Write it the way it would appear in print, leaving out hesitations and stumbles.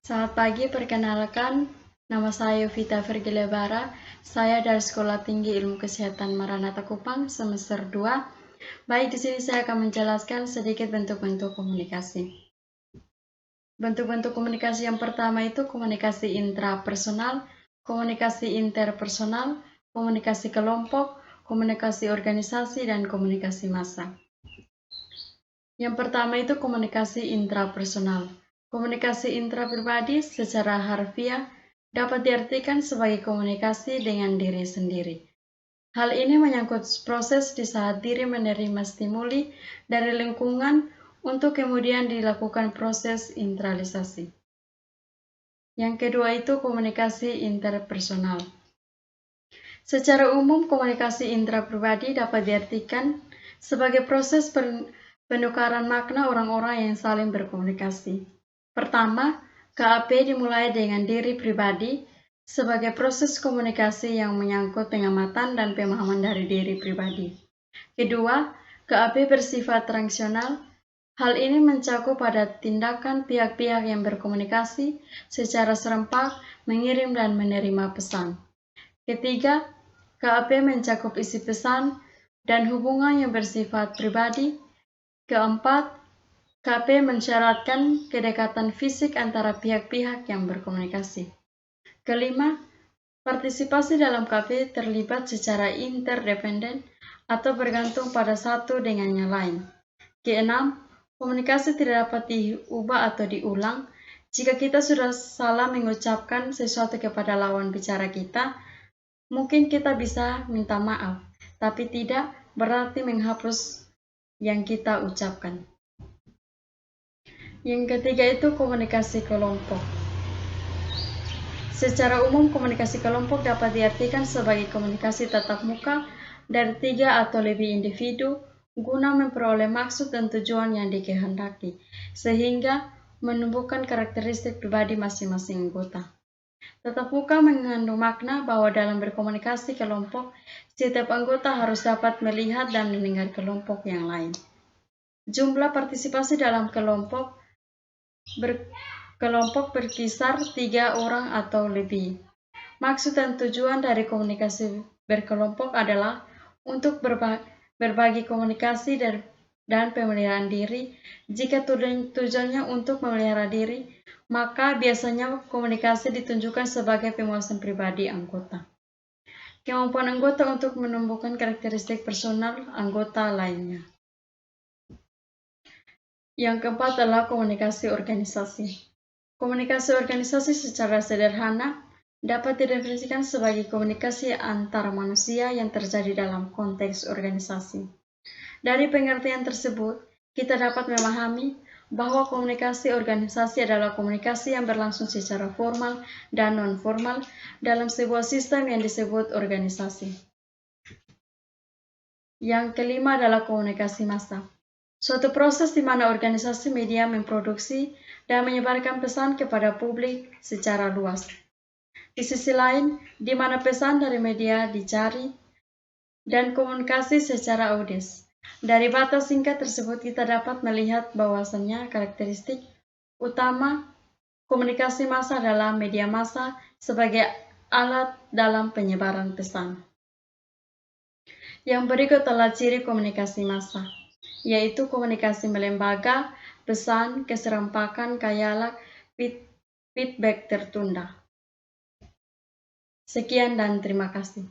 Selamat pagi, perkenalkan nama saya Yovita Vergilebara. Saya dari Sekolah Tinggi Ilmu Kesehatan Maranatha Kupang semester 2. Baik, di sini saya akan menjelaskan sedikit bentuk-bentuk komunikasi. Bentuk-bentuk komunikasi yang pertama itu komunikasi intrapersonal, komunikasi interpersonal, komunikasi kelompok, komunikasi organisasi, dan komunikasi massa. Yang pertama itu komunikasi intrapersonal. Komunikasi intrapribadi secara harfiah dapat diartikan sebagai komunikasi dengan diri sendiri. Hal ini menyangkut proses di saat diri menerima stimuli dari lingkungan untuk kemudian dilakukan proses internalisasi. Yang kedua itu komunikasi interpersonal. Secara umum, komunikasi intrapribadi dapat diartikan sebagai proses penukaran makna orang-orang yang saling berkomunikasi. Pertama, KAP dimulai dengan diri pribadi sebagai proses komunikasi yang menyangkut pengamatan dan pemahaman dari diri pribadi. Kedua, KAP bersifat transaksional. Hal ini mencakup pada tindakan pihak-pihak yang berkomunikasi secara serempak, mengirim dan menerima pesan. Ketiga, KAP mencakup isi pesan dan hubungan yang bersifat pribadi. Keempat, KAP mensyaratkan kedekatan fisik antara pihak-pihak yang berkomunikasi. Kelima, partisipasi dalam KAP terlibat secara interdependen atau bergantung pada satu dengan yang lain. Keenam, komunikasi tidak dapat diubah atau diulang. Jika kita sudah salah mengucapkan sesuatu kepada lawan bicara kita, mungkin kita bisa minta maaf, tapi tidak berarti menghapus yang kita ucapkan. Yang ketiga itu komunikasi kelompok. Secara umum, komunikasi kelompok dapat diartikan sebagai komunikasi tatap muka dari 3 atau lebih individu guna memperoleh maksud dan tujuan yang dikehendaki, sehingga menumbuhkan karakteristik pribadi masing-masing anggota. Tatap muka mengandung makna bahwa dalam berkomunikasi kelompok, setiap anggota harus dapat melihat dan mendengar kelompok yang lain. Jumlah partisipasi dalam kelompok berkisar 3 orang atau lebih. Maksud dan tujuan dari komunikasi berkelompok adalah untuk berbagi komunikasi dan pemeliharaan diri. Jika tujuannya untuk memelihara diri, maka biasanya komunikasi ditunjukkan sebagai pemuasan pribadi anggota. Kemampuan anggota untuk menumbuhkan karakteristik personal anggota lainnya. Yang keempat adalah komunikasi organisasi. Komunikasi organisasi secara sederhana dapat didefinisikan sebagai komunikasi antar manusia yang terjadi dalam konteks organisasi. Dari pengertian tersebut, kita dapat memahami bahwa komunikasi organisasi adalah komunikasi yang berlangsung secara formal dan non-formal dalam sebuah sistem yang disebut organisasi. Yang kelima adalah komunikasi massa. Suatu proses di mana organisasi media memproduksi dan menyebarkan pesan kepada publik secara luas. Di sisi lain, di mana pesan dari media dicari dan komunikasi secara audiens. Dari batas singkat tersebut kita dapat melihat bahwasannya karakteristik utama komunikasi massa adalah media massa sebagai alat dalam penyebaran pesan. Yang berikut adalah ciri komunikasi massa, yaitu komunikasi melembaga, pesan, keserempakan, kayalak, feedback tertunda. Sekian dan terima kasih.